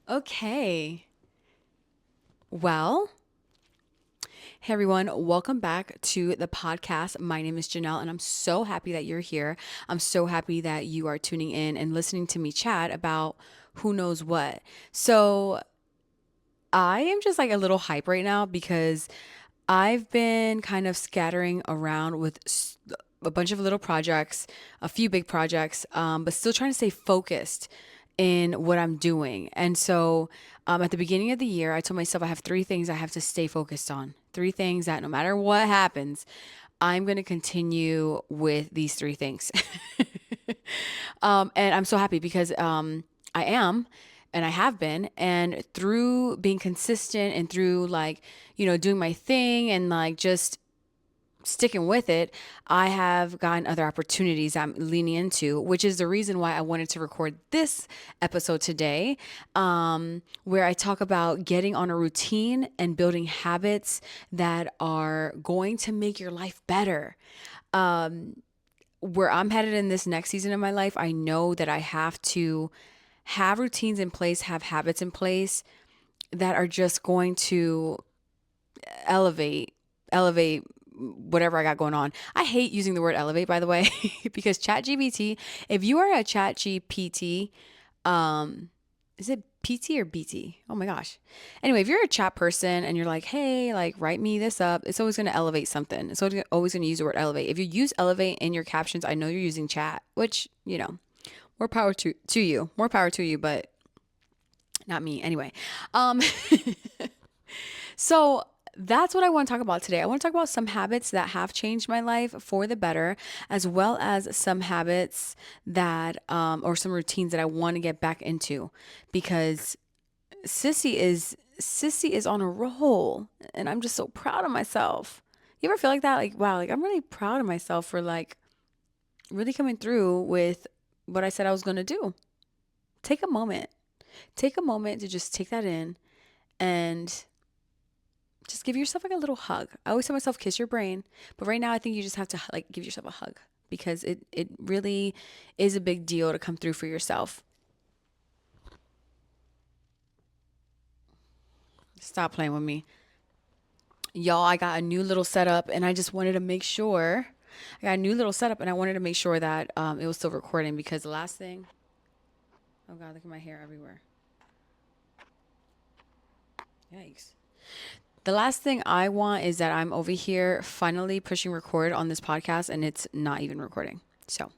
Okay. Well, hey everyone, welcome back to the podcast. My name is Janelle, and I'm so happy that you're here. I'm so happy that you are tuning in and listening to me chat about who knows what. So, I am just like a little hype right now because I've been kind of scattering around with a bunch of little projects, a few big projects, but still trying to stay focused in what I'm doing. And so at the beginning of the year, I told myself I have three things I have to stay focused on. Three things that no matter what happens, I'm going to continue with these three things. And I'm so happy because I am and I have been. And through being consistent and through doing my thing and like just sticking with it, I have gotten other opportunities I'm leaning into, which is the reason why I wanted to record this episode today, where I talk about getting on a routine and building habits that are going to make your life better. Where I'm headed in this next season of my life, I know that I have to have routines in place, have habits in place that are just going to elevate whatever I got going on. I hate using the word elevate, by the way, because ChatGPT, if you are a ChatGPT, is it PT or BT? Oh my gosh. Anyway, if you're a chat person and you're like, hey, like write me this up, it's always going to elevate something. It's always going to use the word elevate. If you use elevate in your captions, I know you're using chat, which, more power to you. More power to you, but not me. Anyway, um, so that's what I want to talk about today. I want to talk about some habits that have changed my life for the better, as well as some habits or some routines that I want to get back into, because Sissy is on a roll, and I'm just so proud of myself. You ever feel like that? Like, wow, like I'm really proud of myself for like really coming through with what I said I was going to do. Take a moment. Take a moment to just take that in and just give yourself like a little hug. I always tell myself, kiss your brain. But right now, I think you just have to like give yourself a hug because it really is a big deal to come through for yourself. Stop playing with me. Y'all, I got a new little setup and I just wanted to make sure. I got a new little setup and I wanted to make sure that it was still recording because the last thing, oh God, look at my hair everywhere. Yikes. The last thing I want is that I'm over here finally pushing record on this podcast and it's not even recording. So,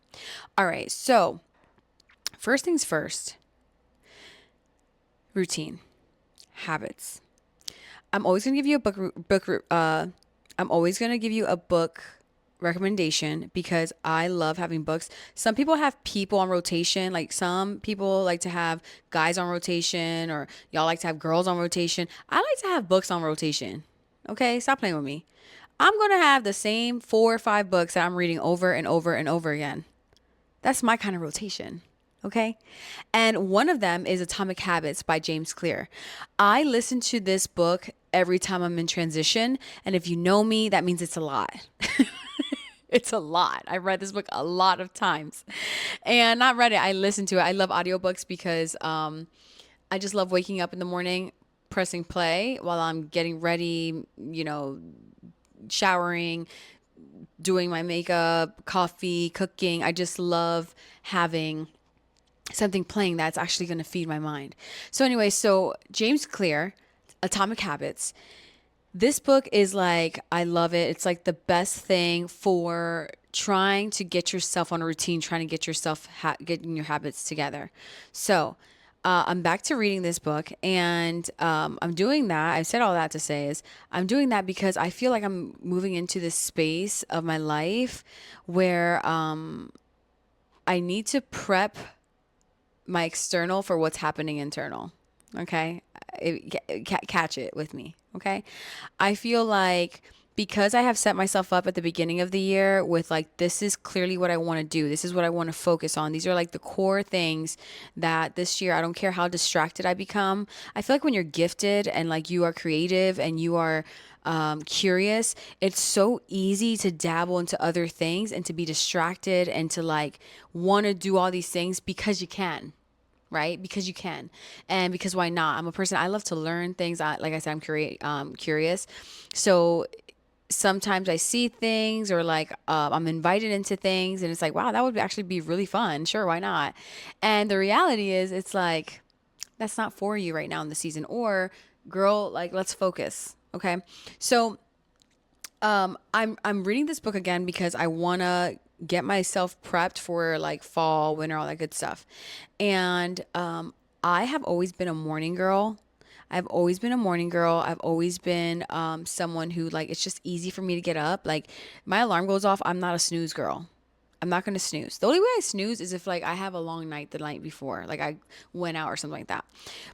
all right. So, first things first, routine, habits. I'm always going to give you a I'm always going to give you a book recommendation because I love having books. Some people have people on rotation. Like some people like to have guys on rotation or y'all like to have girls on rotation. I like to have books on rotation. Okay, stop playing with me. I'm going to have the same 4 or 5 books that I'm reading over and over and over again. That's my kind of rotation. Okay. And one of them is Atomic Habits by James Clear. I listen to this book every time I'm in transition. And if you know me, that means it's a lot. It's a lot. I read this book a lot of times. And not read it, I listened to it. I love audiobooks because I just love waking up in the morning, pressing play while I'm getting ready, showering, doing my makeup, coffee, cooking. I just love having something playing that's actually going to feed my mind. So anyway, so James Clear, Atomic Habits. This book is like, I love it. It's like the best thing for trying to get yourself on a routine, trying to get yourself getting your habits together. So, I'm back to reading this book, and I'm doing that. I said all that to say is I'm doing that because I feel like I'm moving into this space of my life where I need to prep my external for what's happening internal. Okay. Catch it with me. Okay. I feel like because I have set myself up at the beginning of the year with like, this is clearly what I want to do. This is what I want to focus on. These are like the core things that this year, I don't care how distracted I become. I feel like when you're gifted and like you are creative and you are curious, it's so easy to dabble into other things and to be distracted and to like want to do all these things because you can. right? Because you can, and because why not? I'm a person, I love to learn things. Like I said, I'm curious. So sometimes I see things, or like I'm invited into things, and it's like, wow, that would actually be really fun. Sure, why not? And the reality is, it's like, that's not for you right now in the season. Or, girl, like, let's focus. Okay. So I'm reading this book again because I wanna get myself prepped for like fall, winter, all that good stuff. And I have always been a morning girl. I've always been a morning girl. I've always been someone who, like, it's just easy for me to get up. Like, my alarm goes off, I'm not a snooze girl. I'm not going to snooze. The only way I snooze is if like I have a long night the night before, like I went out or something like that.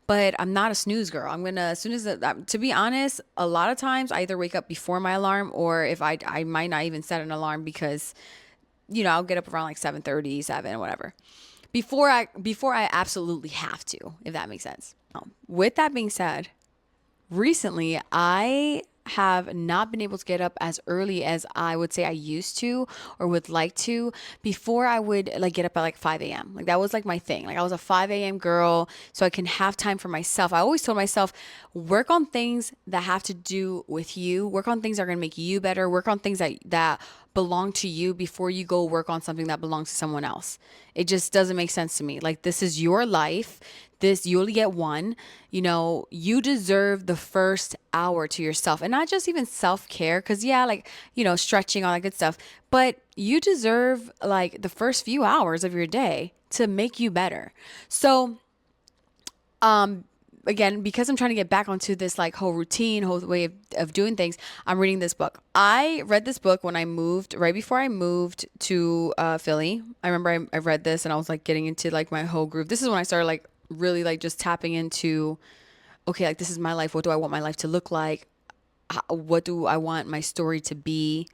But I'm not a snooze girl. I'm gonna, as soon as to be honest, a lot of times I either wake up before my alarm, or if I might not even set an alarm because I'll get up around like 7:30, 7, whatever. Before I absolutely have to, if that makes sense. With that being said, recently I have not been able to get up as early as I would say I used to or would like to. Before, I would like get up at like 5 a.m. Like, that was like my thing. Like, I was a 5 a.m. girl so I can have time for myself. I always told myself, work on things that have to do with you, work on things that are going to make you better, work on things that belong to you before you go work on something that belongs to someone else. It just doesn't make sense to me. Like, this is your life. You only get one. You deserve the first hour to yourself, and not just even self-care, because yeah, like, stretching, all that good stuff, but you deserve like the first few hours of your day to make you better. So again, because I'm trying to get back onto this like whole routine, whole way of doing things, I'm reading this book. I read this book when I moved, right before I moved to Philly. I remember I read this and I was like getting into like my whole groove. This is when I started like really like just tapping into, okay, like, this is my life. What do I want my life to look like? What do I want my story to be?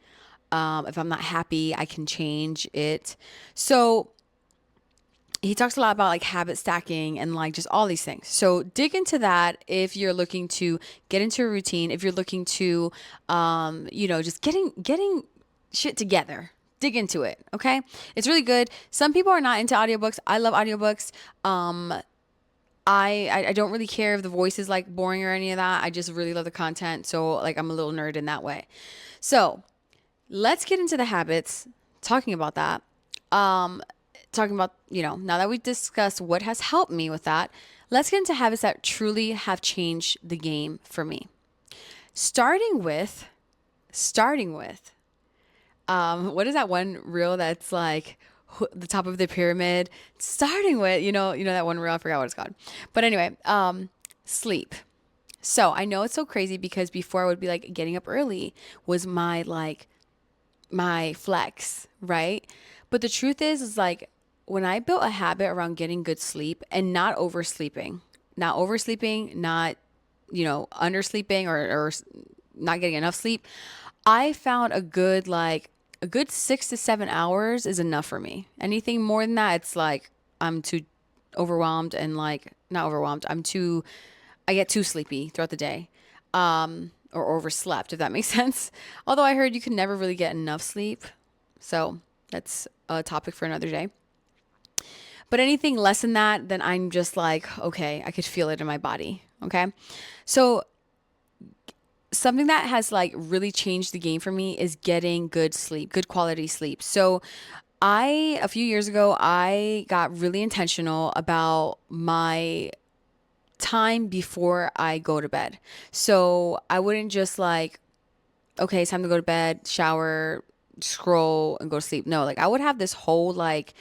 If I'm not happy, I can change it. So he talks a lot about like habit stacking and like just all these things. So dig into that if you're looking to get into a routine, if you're looking to just getting shit together. Dig into it, okay? It's really good. Some people are not into audiobooks. I love audiobooks. I don't really care if the voice is like boring or any of that. I just really love the content. So like, I'm a little nerd in that way. So let's get into the habits. Talking about that. Talking about, now that we've discussed what has helped me with that, let's get into habits that truly have changed the game for me. Starting with, what is that one reel that's like the top of the pyramid? Starting with, that one reel, I forgot what it's called. But anyway, sleep. So I know it's so crazy because before I would be like, getting up early was my flex, right? But the truth is like, when I built a habit around getting good sleep and not oversleeping, not undersleeping, or not getting enough sleep, I found a good 6 to 7 hours is enough for me. Anything more than that, it's like I'm too overwhelmed, and like, not overwhelmed. I get too sleepy throughout the day. Or overslept, if that makes sense. Although I heard you can never really get enough sleep. So that's a topic for another day. But anything less than that, then I'm just like, okay, I could feel it in my body. Okay. So something that has like really changed the game for me is getting good sleep, good quality sleep. So a few years ago, I got really intentional about my time before I go to bed. So I wouldn't just like, okay, it's time to go to bed, shower, scroll, and go to sleep. No, like, I would have this whole like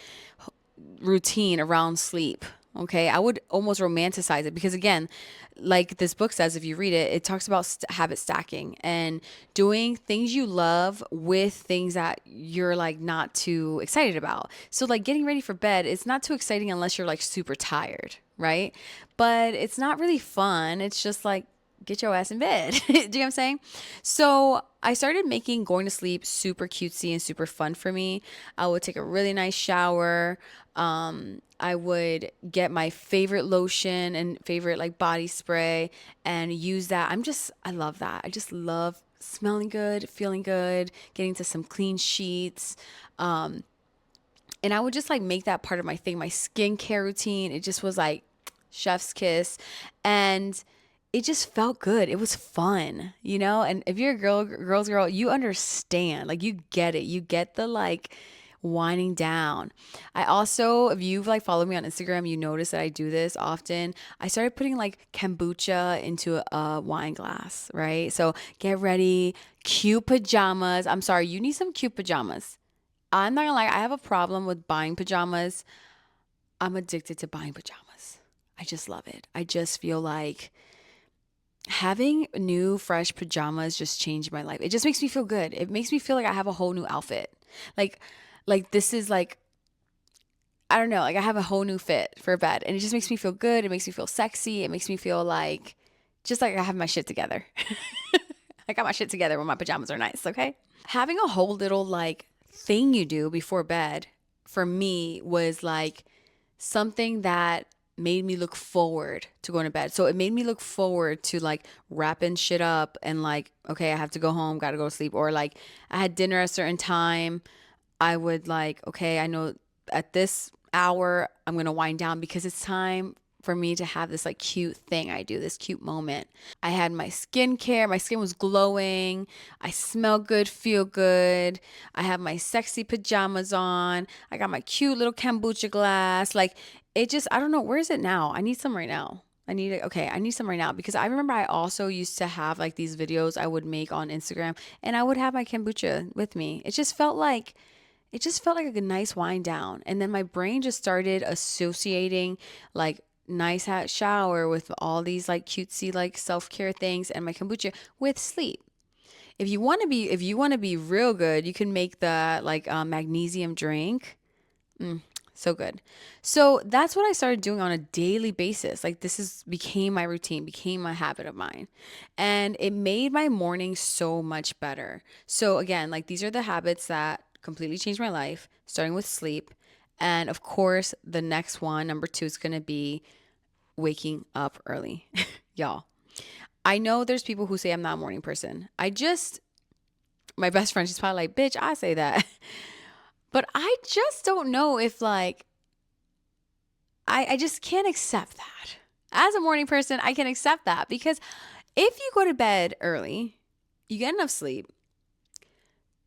routine around sleep. Okay, I would almost romanticize it because, again, like this book says, if you read it, it talks about habit stacking and doing things you love with things that you're like not too excited about. So like, getting ready for bed, it's not too exciting unless you're like super tired, right? But it's not really fun. It's just like, get your ass in bed. Do you know what I'm saying? So I started making going to sleep super cutesy and super fun for me. I would take a really nice shower. I would get my favorite lotion and favorite like body spray and use that. I love that. I just love smelling good, feeling good, getting to some clean sheets. And I would just like make that part of my thing, my skincare routine. It just was like chef's kiss. And it just felt good. It was fun, you know? And if you're a girl's girl, you understand. Like you get it. You get the like winding down. I also, if you've like followed me on Instagram, you notice that I do this often. I started putting like kombucha into a wine glass, right? So get ready, cute pajamas. I'm sorry, you need some cute pajamas. I'm not gonna lie, I have a problem with buying pajamas. I'm addicted to buying pajamas. I just love it. I just feel like having new, fresh pajamas just changed my life. It just makes me feel good. It makes me feel like I have a whole new outfit. Like, like this is like, I don't know, like I have a whole new fit for bed. And it just makes me feel good. It makes me feel sexy. It makes me feel like just like I have my shit together. I got my shit together when my pajamas are nice, okay? Having a whole little like thing you do before bed for me was like something that made me look forward to going to bed. So it made me look forward to like wrapping shit up and like, okay, I have to go home, got to go to sleep. Or like I had dinner at a certain time. I would like, okay, I know at this hour I'm going to wind down because it's time for me to have this like cute thing I do, this cute moment. I had my skincare, my skin was glowing. I smell good, feel good. I have my sexy pajamas on. I got my cute little kombucha glass. Like it just, I don't know, where is it now? I need some right now. I need some right now because I remember I also used to have like these videos I would make on Instagram and I would have my kombucha with me. It just felt like a nice wind down. And then my brain just started associating like nice hot shower with all these like cutesy like self-care things and my kombucha with sleep. If you want to be real good, you can make the like magnesium drink. So good. So that's what I started doing on a daily basis. Like this is became my routine, became a habit of mine. And it made my morning so much better. So again, like these are the habits that completely changed my life, starting with sleep. And of course, the next one, number 2 is going to be waking up early. Y'all, I know there's people who say I'm not a morning person. My best friend, she's probably like, bitch, I say that. But I just don't know if like I just can't accept that. As a morning person, I can accept that because if you go to bed early, you get enough sleep,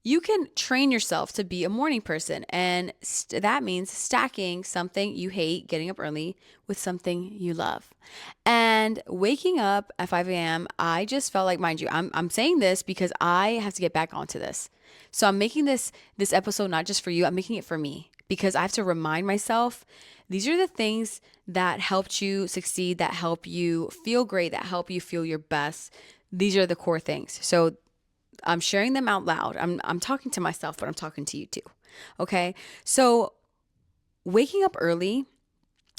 you can train yourself to be a morning person. And that means stacking something you hate, getting up early, with something you love. And waking up at 5 a.m., I just felt like, mind you, I'm saying this because I have to get back onto this. So I'm making this episode not just for you, I'm making it for me because I have to remind myself these are the things that helped you succeed, that help you feel great, that help you feel your best. These are the core things. So I'm sharing them out loud. I'm talking to myself, but I'm talking to you too. Okay? So waking up early,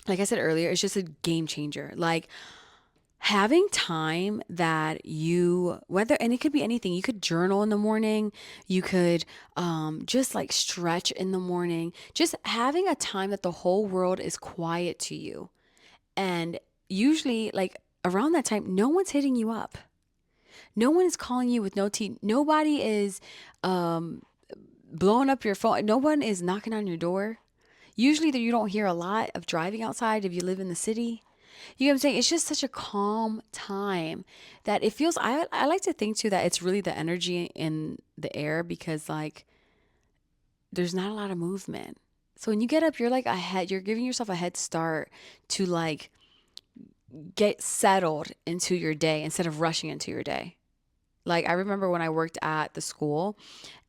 like I said earlier, is just a game changer. Like having time that you whether and it could be anything. You could journal in the morning, you could just like stretch in the morning. Just having a time that the whole world is quiet to you. And usually like around that time, no one's hitting you up. No one is calling you with no tea. Nobody is um, blowing up your phone. No one is knocking on your door. Usually, you don't hear a lot of driving outside if you live in the city. You know what I'm saying? It's just such a calm time that it feels. I like to think too that it's really the energy in the air because like there's not a lot of movement. So when you get up, you're like ahead. You're giving yourself a head start to like get settled into your day instead of rushing into your day. Like I remember when I worked at the school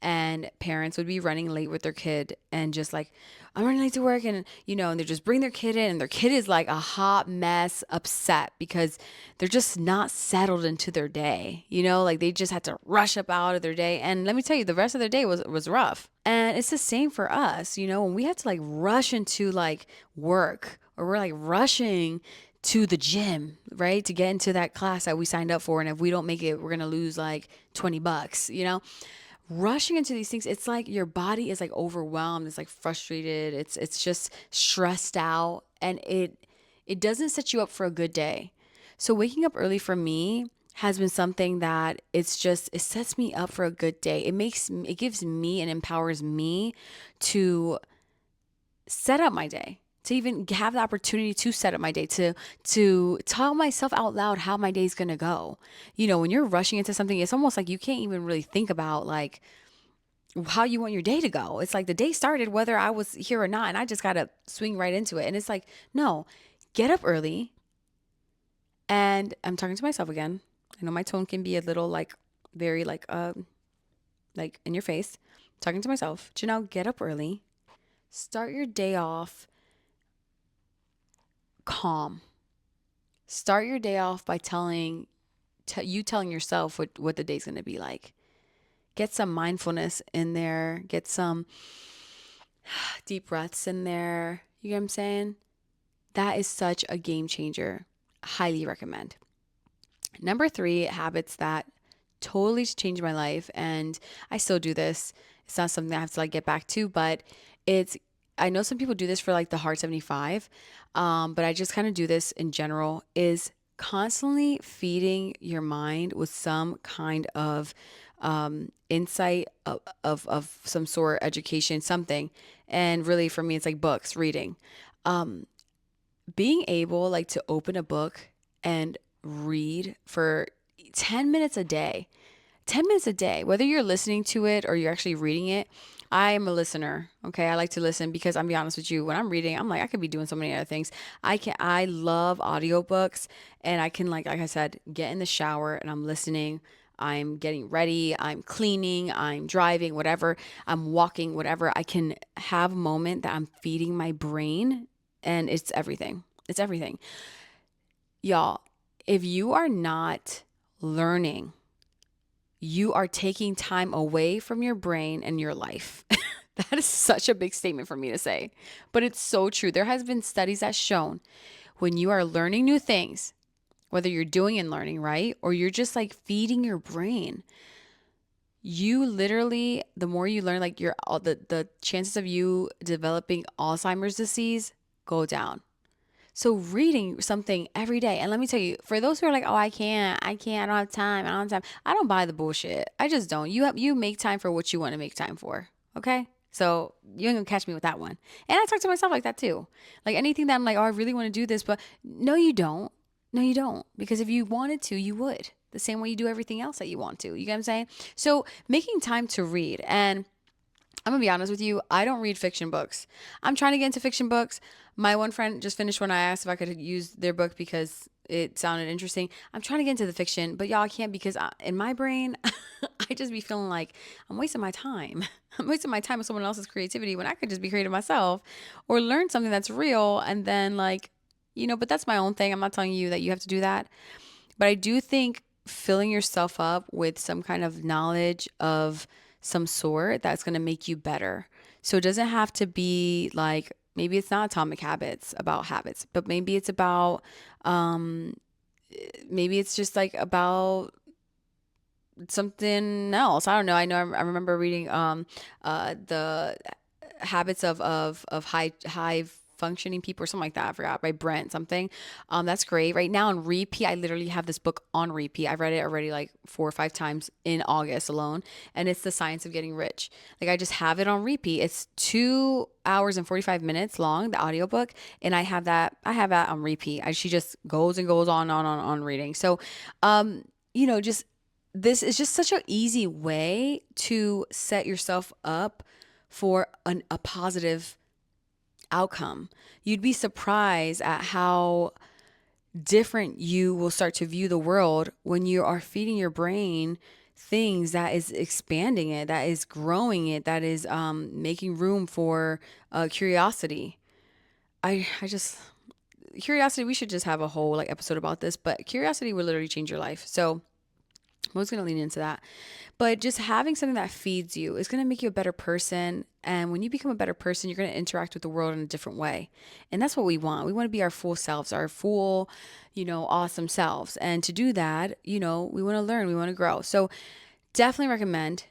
and parents would be running late with their kid and just like, I'm running late to work and and they just bring their kid in and their kid is like a hot mess, upset because they're just not settled into their day. Like they just had to rush up out of their day. And let me tell you, the rest of their day was rough. And it's the same for us, when we had to like rush into like work or we're like rushing to the gym, right? To get into that class that we signed up for. And if we don't make it, we're going to lose like $20, Rushing into these things, it's like your body is like overwhelmed. It's like frustrated. It's just stressed out and it doesn't set you up for a good day. So waking up early for me has been something that it sets me up for a good day. It gives me and empowers me to set up my day, to even have the opportunity to set up my day, to tell myself out loud how my day's gonna go. When you're rushing into something, it's almost like you can't even really think about like how you want your day to go. It's like the day started whether I was here or not, and I just gotta swing right into it. And it's like, no, get up early. And I'm talking to myself again. I know my tone can be a little like very like in your face. Talking to myself. Janelle, get up early. Start your day off calm. Start your day off by telling yourself what the day's gonna be like. Get some mindfulness in there. Get some deep breaths in there. You get what I'm saying? That is such a game changer. Highly recommend. Number 3, habits that totally changed my life, and I still do this. It's not something I have to like get back to, but it's I know some people do this for like the Hard 75, but I just kind of do this in general, is constantly feeding your mind with some kind of insight of some sort, education, something. And really for me, it's like books, reading. Being able like to open a book and read for 10 minutes a day. 10 minutes a day, whether you're listening to it or you're actually reading it. I am a listener. Okay. I like to listen because I'm be honest with you, when I'm reading, I'm like, I could be doing so many other things. I love audiobooks, and I can like I said, get in the shower and I'm listening. I'm getting ready, I'm cleaning, I'm driving, whatever, I'm walking, whatever. I can have a moment that I'm feeding my brain, and it's everything. It's everything. Y'all, if you are not learning, you are taking time away from your brain and your life. That is such a big statement for me to say, but it's so true. There has been studies that shown when you are learning new things, whether you're doing and learning, right? Or you're just like feeding your brain, you literally, the more you learn, like the chances of you developing Alzheimer's disease go down. So reading something every day. And let me tell you, for those who are like, oh, I don't have time, I don't have time. I don't buy the bullshit. I just don't. You make time for what you want to make time for. Okay? So you ain't gonna catch me with that one. And I talk to myself like that too. Like anything that I'm like, oh, I really want to do this, but no, you don't. No, you don't. Because if you wanted to, you would. The same way you do everything else that you want to. You get what I'm saying? So making time to read. And I'm gonna be honest with you, I don't read fiction books. I'm trying to get into fiction books. My one friend just finished one. I asked if I could use their book because it sounded interesting. I'm trying to get into the fiction, but y'all, I can't because in my brain, I just be feeling like I'm wasting my time. I'm wasting my time with someone else's creativity when I could just be creative myself or learn something that's real and then like, but that's my own thing. I'm not telling you that you have to do that. But I do think filling yourself up with some kind of knowledge of some sort that's going to make you better. So it doesn't have to be like, maybe it's not atomic habits about habits, but maybe it's about, um, maybe it's just like about something else. I don't know. I remember reading the habits of high functioning people or something like that. I forgot, by Brent something. That's great. Right now on repeat, I literally have this book on repeat. I've read it already like 4 or 5 times in August alone, and it's The Science of Getting Rich. Like I just have it on repeat. It's 2 hours and 45 minutes long, the audiobook, and I have that on repeat. She just goes and goes on reading. So, just this is just such an easy way to set yourself up for a positive outcome. You'd be surprised at how different you will start to view the world when you are feeding your brain things that is expanding it, that is growing it, that is making room for curiosity. I just curiosity. We should just have a whole like episode about this, but curiosity will literally change your life. So I was going to lean into that. But just having something that feeds you is going to make you a better person. And when you become a better person, you're going to interact with the world in a different way. And that's what we want. We want to be our full selves, our full, awesome selves. And to do that, we want to learn, we want to grow. So definitely recommend.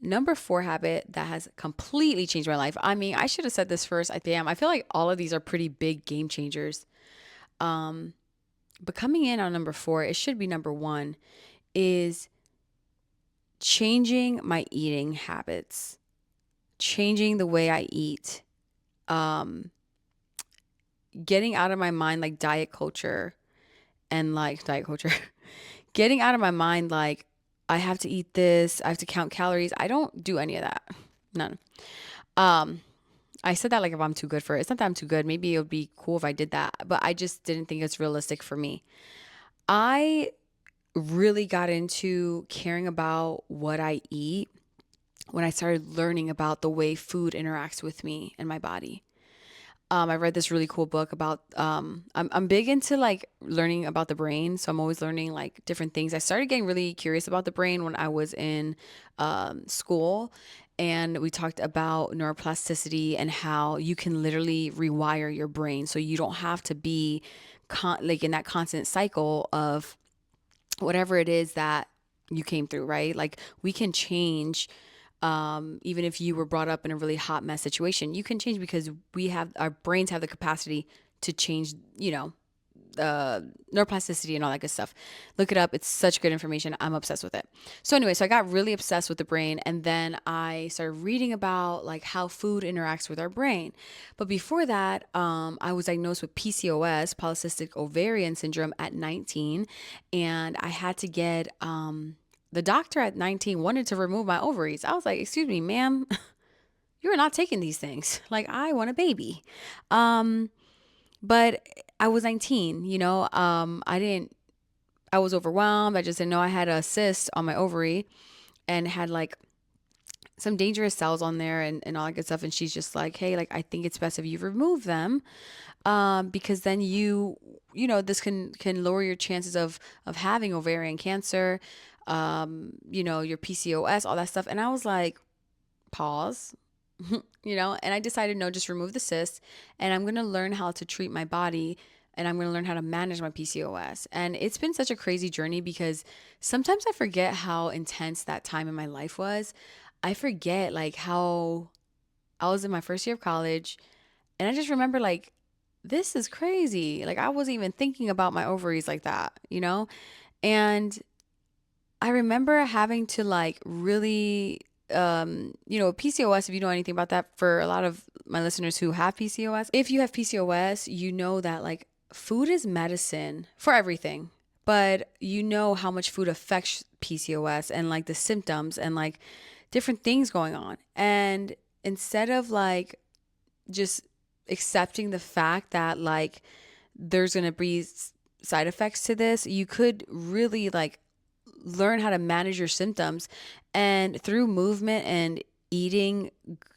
Number 4 habit that has completely changed my life. I mean, I should have said this first. I feel like all of these are pretty big game changers. But coming in on number 4, it should be number 1, is changing my eating habits, changing the way I eat. getting out of my mind like diet culture, getting out of my mind like I have to eat this, I have to count calories. I don't do any of that. None. Um, I said that like if I'm too good for it. It's not that I'm too good. Maybe it would be cool if I did that, but I just didn't think it's realistic for me. I really got into caring about what I eat when I started learning about the way food interacts with me and my body. I read this really cool book about, I'm big into like learning about the brain. So I'm always learning like different things. I started getting really curious about the brain when I was in school. And we talked about neuroplasticity and how you can literally rewire your brain. So you don't have to be like in that constant cycle of whatever it is that you came through, right? Like we can change, even if you were brought up in a really hot mess situation, you can change because we have our brains have the capacity to change, uh, neuroplasticity and all that good stuff. Look it up. It's such good information. I'm obsessed with it. So anyway, so I got really obsessed with the brain, and then I started reading about like how food interacts with our brain. But before that, I was diagnosed with PCOS, polycystic ovarian syndrome, at 19, and I had to get the doctor at 19 wanted to remove my ovaries. I was like, "Excuse me, ma'am, you're not taking these things. Like, I want a baby." Um, but I was 19, I was overwhelmed. I just didn't know I had a cyst on my ovary and had like some dangerous cells on there and all that good stuff. And she's just like, hey, like, I think it's best if you remove them. Because then this can lower your chances of having ovarian cancer, your PCOS, all that stuff. And I was like, pause. And I decided, no, just remove the cyst, and I'm going to learn how to treat my body, and I'm going to learn how to manage my PCOS. And it's been such a crazy journey because sometimes I forget how intense that time in my life was. I forget like how I was in my first year of college, and I just remember like, this is crazy. Like, I wasn't even thinking about my ovaries like that. And I remember having to like really, PCOS, if you know anything about that, for a lot of my listeners who have PCOS, if you have PCOS, you know that like food is medicine for everything, but you know how much food affects PCOS and like the symptoms and like different things going on. And instead of like just accepting the fact that like there's going to be side effects to this, you could really like learn how to manage your symptoms, and through movement and eating,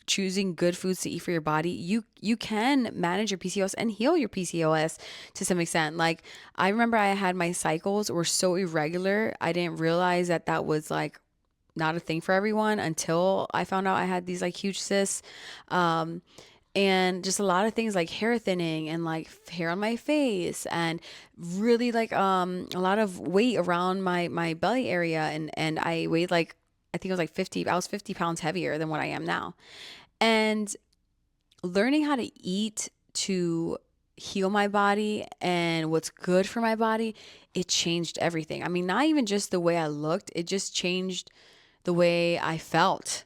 choosing good foods to eat for your body, you can manage your PCOS and heal your PCOS to some extent. Like, I remember I had my cycles were so irregular, I didn't realize that that was like not a thing for everyone until I found out I had these like huge cysts. Um, and just a lot of things like hair thinning and like hair on my face, and really like a lot of weight around my belly area, and I weighed like, I think it was like 50, I was 50 pounds heavier than what I am now. And learning how to eat to heal my body and what's good for my body, it changed everything. I mean, not even just the way I looked, it just changed the way I felt,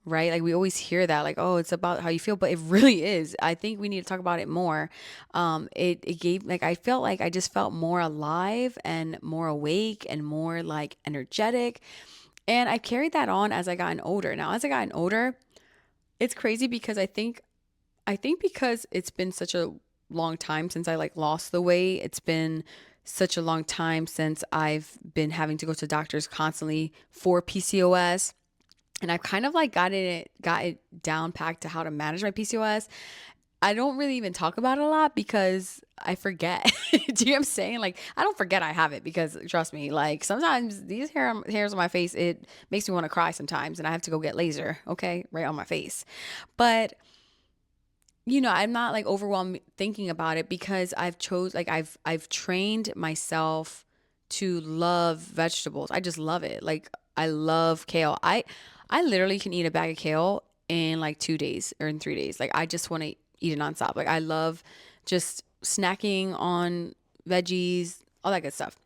right? Like, we always hear that, like, oh, it's about how you feel, but it really is. I think we need to talk about it more. It gave, like, I felt like I just felt more alive and more awake and more like energetic. And I carried that on as I gotten older. Now, as I gotten older, it's crazy because I think because it's been such a long time since I like lost the weight. It's been such a long time since I've been having to go to doctors constantly for PCOS. And I've kind of like got it down packed to how to manage my PCOS. I don't really even talk about it a lot because I forget. Do you know what I'm saying? Like, I don't forget I have it because trust me, like sometimes these hairs on my face, it makes me want to cry sometimes, and I have to go get laser, okay, right on my face. But I'm not like overwhelmed thinking about it because I've trained myself to love vegetables. I just love it. Like, I love kale. I literally can eat a bag of kale in like 2 days or in 3 days. Like, I just want to eat it nonstop. Like, I love just snacking on veggies, all that good stuff.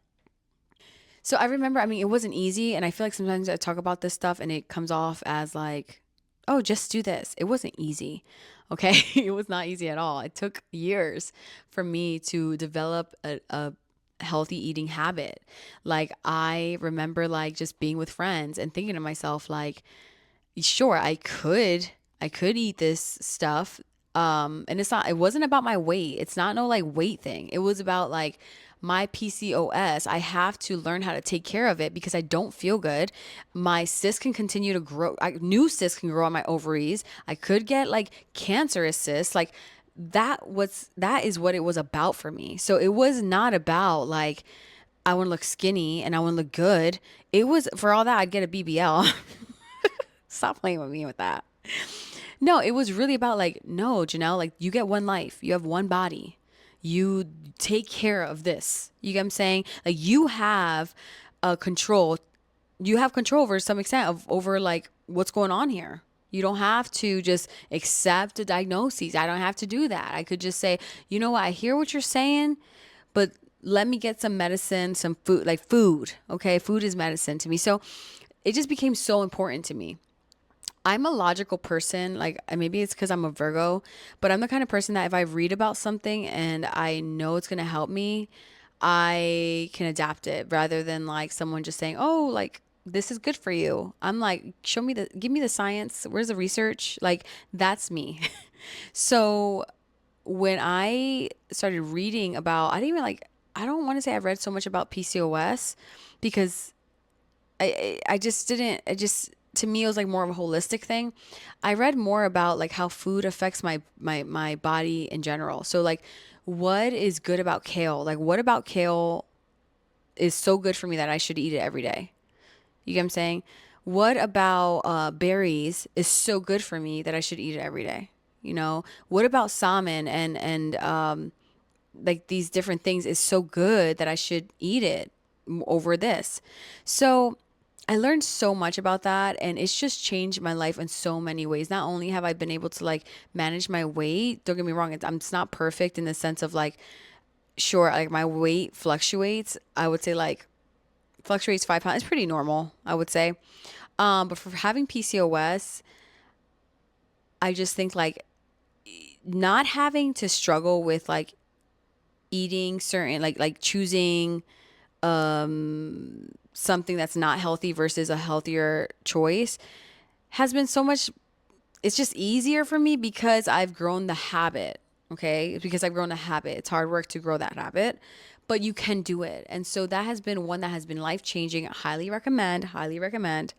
So I remember, I mean, it wasn't easy, and I feel like sometimes I talk about this stuff and it comes off as like, oh, just do this. It wasn't easy. Okay. It was not easy at all. It took years for me to develop a healthy eating habit. Like I remember like just being with friends and thinking to myself like, sure, I could eat this stuff. And it wasn't about my weight. It's not no like weight thing. It was about like my PCOS. I have to learn how to take care of it because I don't feel good. My cyst can continue to grow. New cysts can grow on my ovaries. I could get like cancerous cysts. Like that is what it was about for me. So it was not about like I want to look skinny and I want to look good. It was for all that I'd get a BBL. Stop playing with me with that. No, it was really about like, no, Janelle, like you get one life, you have one body. You take care of this. You get what I'm saying? Like you have control. You have control over some extent of over like what's going on here. You don't have to just accept the diagnoses. I don't have to do that. I could just say, you know what, I hear what you're saying, but let me get some medicine, some food, like food. Okay. Food is medicine to me. So it just became so important to me. I'm a logical person. Like maybe it's because I'm a Virgo, but I'm the kind of person that if I read about something and I know it's gonna help me, I can adapt it rather than like someone just saying, "Oh, like this is good for you." I'm like, give me the science. Where's the research? Like that's me. So when I started reading about, I didn't even like. I don't want to say I've read so much about PCOS because I just didn't. It just to me it was like more of a holistic thing. I read more about like how food affects my body in general. So like, what is good about kale? Like, what about kale is so good for me that I should eat it every day? You get what I'm saying? What about berries is so good for me that I should eat it every day? You know, what about salmon and like these different things is so good that I should eat it over this. So I learned so much about that and it's just changed my life in so many ways. Not only have I been able to like manage my weight, don't get me wrong, it's not perfect in the sense of like, sure, like my weight fluctuates. I would say like fluctuates 5 pounds. It's pretty normal, I would say. But for having PCOS, I just think like not having to struggle with like eating certain like choosing something that's not healthy versus a healthier choice has been so much. It's just easier for me because I've grown the habit. Okay, because I've grown a habit. It's hard work to grow that habit, but you can do it. And so that has been one that has been life changing. Highly recommend, highly recommend.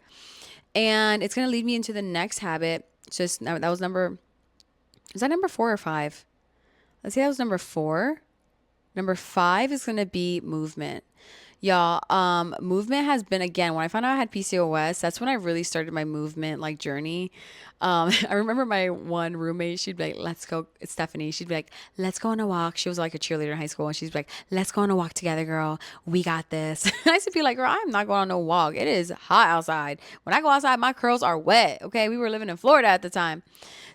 And it's going to lead me into the next habit. Just that was number, is that number 4 or 5? Let's see, that was number 4. Number 5 is going to be movement. Y'all, movement has been again when I found out I had PCOS, that's when I really started my movement like journey. I remember my one roommate, she'd be like, let's go, it's Stephanie, she'd be like, let's go on a walk. She was like a cheerleader in high school and she's like, let's go on a walk together, girl. We got this. I used to be like, girl, I'm not going on no walk. It is hot outside. When I go outside, my curls are wet. Okay. We were living in Florida at the time.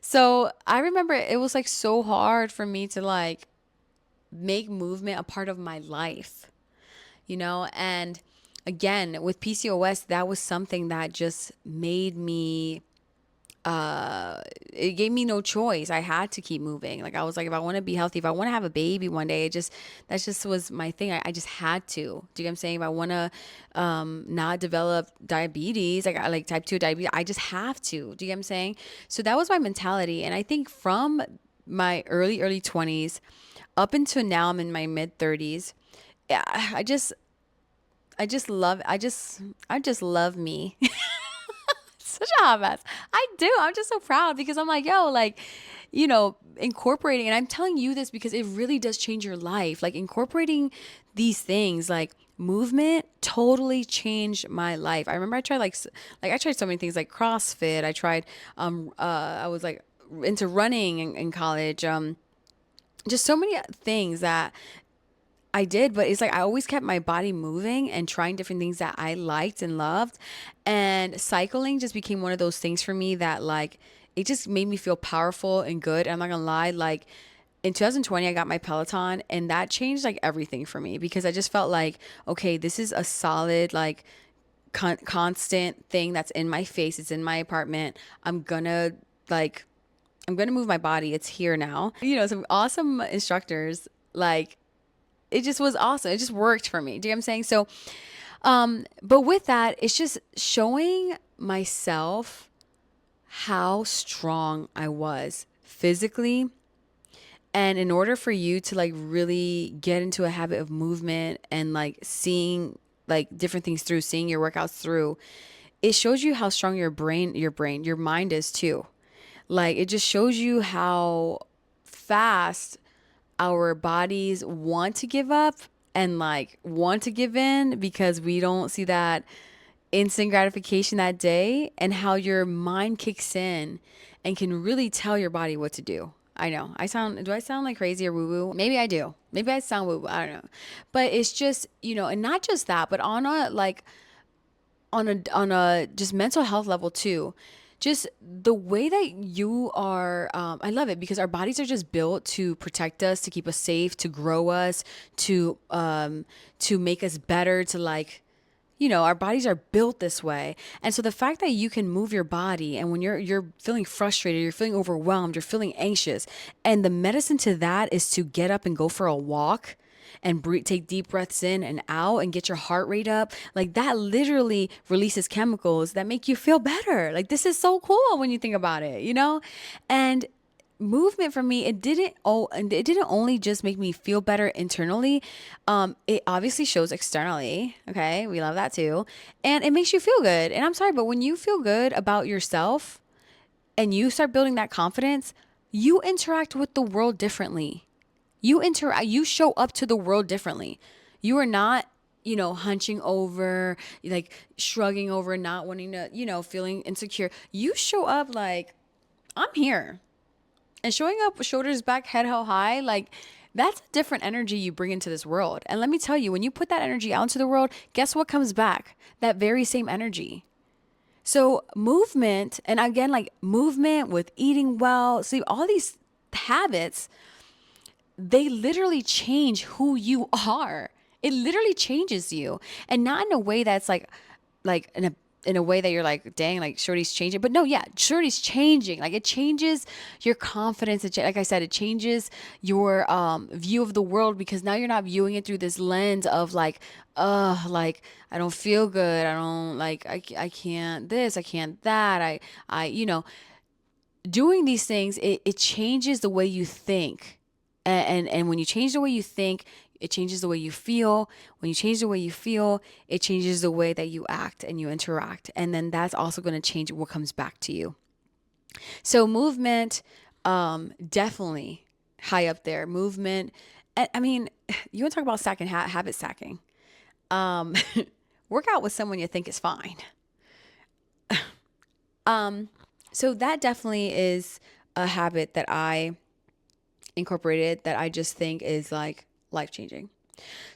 So I remember it was like so hard for me to like make movement a part of my life, you know? And again, with PCOS, that was something that just made me, it gave me no choice. I had to keep moving. Like I was like, if I want to be healthy, if I want to have a baby one day, that just was my thing. I just had to. Do you get what I'm saying? If I want to, not develop diabetes, like I like type 2 diabetes, I just have to. Do you get what I'm saying? So that was my mentality. And I think from my early 20s up until now, I'm in my mid 30s. Yeah, I just love me. Such a hot mess. I do. I'm just so proud because I'm like, yo, like, incorporating, and I'm telling you this because it really does change your life. Like incorporating these things, like movement, totally changed my life. I remember I tried like I tried so many things like CrossFit. I was like into running in college. Just so many things that I did, but it's like I always kept my body moving and trying different things that I liked and loved. And cycling just became one of those things for me that like it just made me feel powerful and good. And I'm not gonna lie, like in 2020 I got my Peloton and that changed like everything for me because I just felt like, okay, this is a solid like constant thing that's in my face. It's in my apartment. I'm gonna like I'm going to move my body. It's here now. Some awesome instructors. Like, it just was awesome. It just worked for me. Do you know what I'm saying? So, but with that, it's just showing myself how strong I was physically. And in order for you to like really get into a habit of movement and like seeing like different things through, seeing your workouts through, it shows you how strong your mind is too. Like it just shows you how fast our bodies want to give up and like want to give in because we don't see that instant gratification that day, and how your mind kicks in and can really tell your body what to do. I know. Do I sound like crazy or woo woo? Maybe I do. Maybe I sound woo woo. I don't know. But it's just, and not just that, but on a just mental health level too. Just the way that you are, I love it because our bodies are just built to protect us, to keep us safe, to grow us, to make us better, to like, our bodies are built this way. And so the fact that you can move your body, and when you're feeling frustrated, you're feeling overwhelmed, you're feeling anxious, and the medicine to that is to get up and go for a walk and breathe, take deep breaths in and out and get your heart rate up. Like that literally releases chemicals that make you feel better. Like this is so cool when you think about it. And movement for me, it didn't only just make me feel better internally. It obviously shows externally. Okay, we love that too, and it makes you feel good. And I'm sorry, but when you feel good about yourself and you start building that confidence, you interact with the world differently. You show up to the world differently. You are not, hunching over, like shrugging over, not wanting to, feeling insecure. You show up like, I'm here. And showing up with shoulders back, head held high, like that's a different energy you bring into this world. And let me tell you, when you put that energy out into the world, guess what comes back? That very same energy. So movement, and again, like movement with eating well, sleep, all these habits, they literally change who you are. It literally changes you, and not in a way that's like in a way that you're like, dang, like Shorty's changing. But no, yeah, Shorty's changing. Like it changes your confidence. Like I said, it changes your view of the world, because now you're not viewing it through this lens of like I don't feel good. I don't like I can't this. I can't that. Doing these things, it changes the way you think. And when you change the way you think, it changes the way you feel. When you change the way you feel, it changes the way that you act and you interact. And then that's also going to change what comes back to you. So movement, definitely high up there. Movement. I mean, you want to talk about stacking, habit stacking. Um, Work out with someone you think is fine. So that definitely is a habit that I incorporated that I just think is like life changing.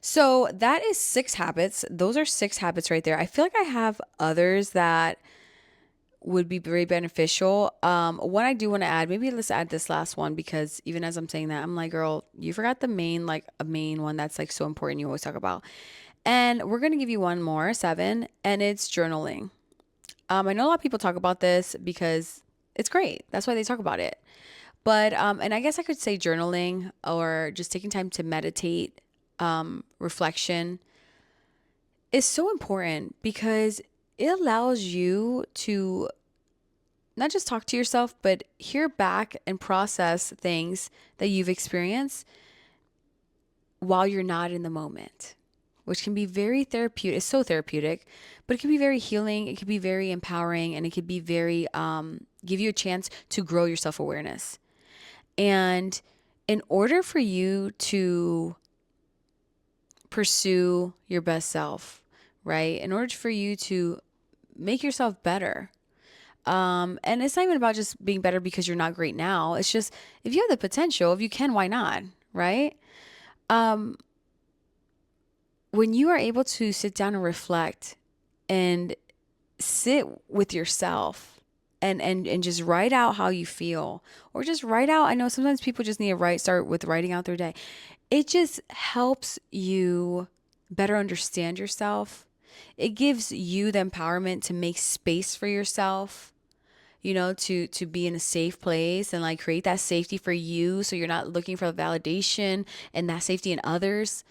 So that is 6 habits. Those are 6 habits right there. I feel like I have others that would be very beneficial. What I do want to add, maybe let's add this last one, because even as I'm saying that, I'm like, girl, you forgot the main, like a main one that's like so important you always talk about. And we're going to give you one more, 7, and it's journaling. I know a lot of people talk about this because it's great. That's why they talk about it. But, and I guess I could say journaling or just taking time to meditate, reflection is so important, because it allows you to not just talk to yourself, but hear back and process things that you've experienced while you're not in the moment, which can be very therapeutic. It's so therapeutic, but it can be very healing. It can be very empowering, and it could be very, give you a chance to grow your self awareness. And in order for you to pursue your best self, right? In order for you to make yourself better, and it's not even about just being better because you're not great now. It's just, if you have the potential, if you can, why not, right? Um, when you are able to sit down and reflect and sit with yourself and just write out how you feel, or just write out, I know sometimes people just need to start with writing out their day. It just helps you better understand yourself. It gives you the empowerment to make space for yourself. to be in a safe place and like create that safety for you so you're not looking for validation and that safety in others.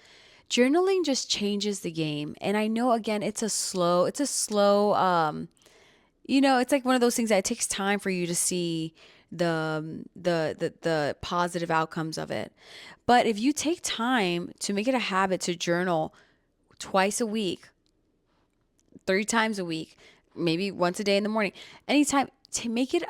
Journaling just changes the game. And I know again it's like one of those things that it takes time for you to see the positive outcomes of it. But if you take time to make it a habit to journal twice a week, 3 times a week, maybe once a day in the morning, anytime, to make it,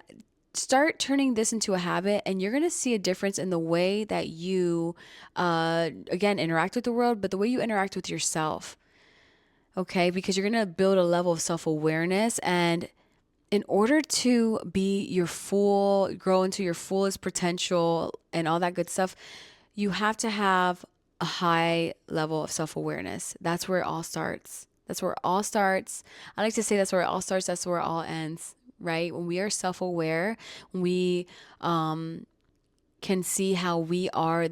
start turning this into a habit, and you're going to see a difference in the way that you again interact with the world, but the way you interact with yourself. Okay, because you're going to build a level of self-awareness, and in order to be grow into your fullest potential and all that good stuff, you have to have a high level of self awareness. That's where it all starts. That's where it all starts. I like to say that's where it all starts, that's where it all ends, right? When we are self aware, we can see how we are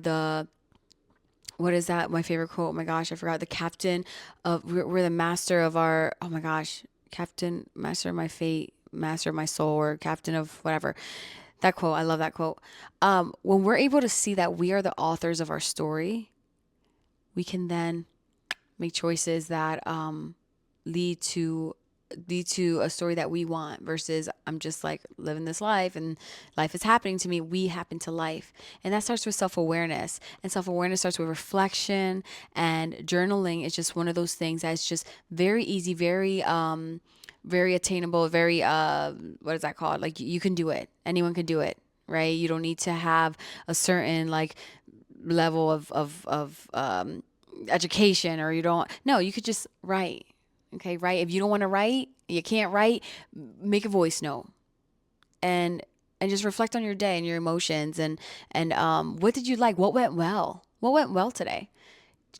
what is that? My favorite quote. Oh my gosh, I forgot. The captain we're the master of our, oh my gosh, captain, master of my fate, master of my soul, or captain of whatever. That quote, I love that quote. When we're able to see that we are the authors of our story, we can then make choices that lead to a story that we want, versus I'm just like living this life and life is happening to me. We happen to life. And that starts with self-awareness, and self-awareness starts with reflection, and journaling is just one of those things that's just very easy, very attainable, very what is that called? Like you can do it. Anyone can do it, right? You don't need to have a certain like level of education, or you don't. No, you could just write. Okay, write. If you don't want to write, you can't write, make a voice note, and just reflect on your day and your emotions, and what did you like? What went well? What went well today?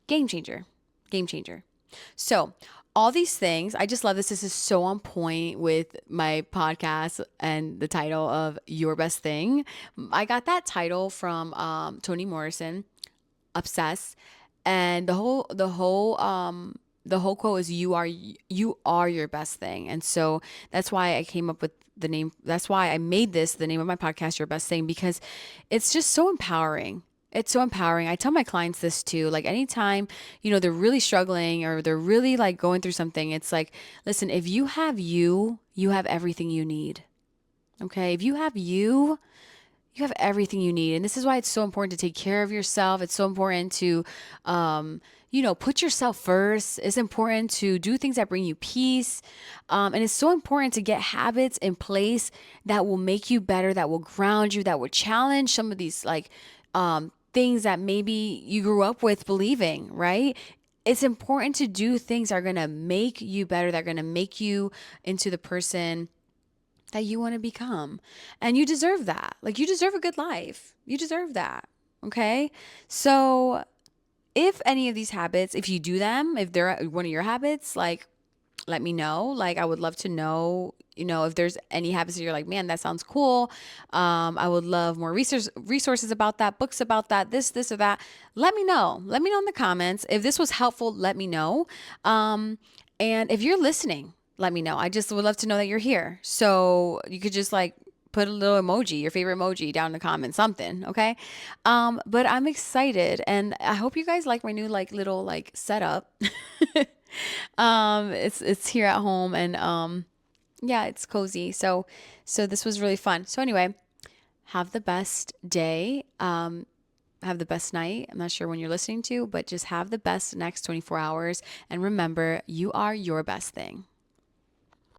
Game changer. Game changer. So, all these things, I just love this. This is so on point with my podcast and the title of Your Best Thing. I got that title from Toni Morrison, Obsessed, and the whole quote is you are your best thing. And so that's why I came up with the name. That's why I made this the name of my podcast, Your Best Thing, because it's just so empowering. It's so empowering. I tell my clients this too. Like anytime, they're really struggling or they're really like going through something, it's like, listen, if you have you have everything you need. Okay? If you have you have everything you need. And this is why it's so important to take care of yourself. It's so important to, put yourself first. It's important to do things that bring you peace. And it's so important to get habits in place that will make you better, that will ground you, that will challenge some of these things that maybe you grew up with believing, right? It's important to do things that are going to make you better, that are going to make you into the person that you want to become. And you deserve that. Like, you deserve a good life. You deserve that. Okay? So, if any of these habits, if you do them, if they're one of your habits, like, let me know. Like, I would love to know, if there's any habits that you're like, man, that sounds cool. I would love more resources about that, books about that, this or that. Let me know. Let me know in the comments. If this was helpful, let me know. And if you're listening, let me know. I just would love to know that you're here. So you could just like put a little emoji, your favorite emoji down in the comments, something. Okay. But I'm excited, and I hope you guys like my new like little like setup. It's here at home, and yeah, it's cozy. So this was really fun. So anyway, have the best day. Have the best night. I'm not sure when you're listening to, but just have the best next 24 hours. And remember, you are your best thing.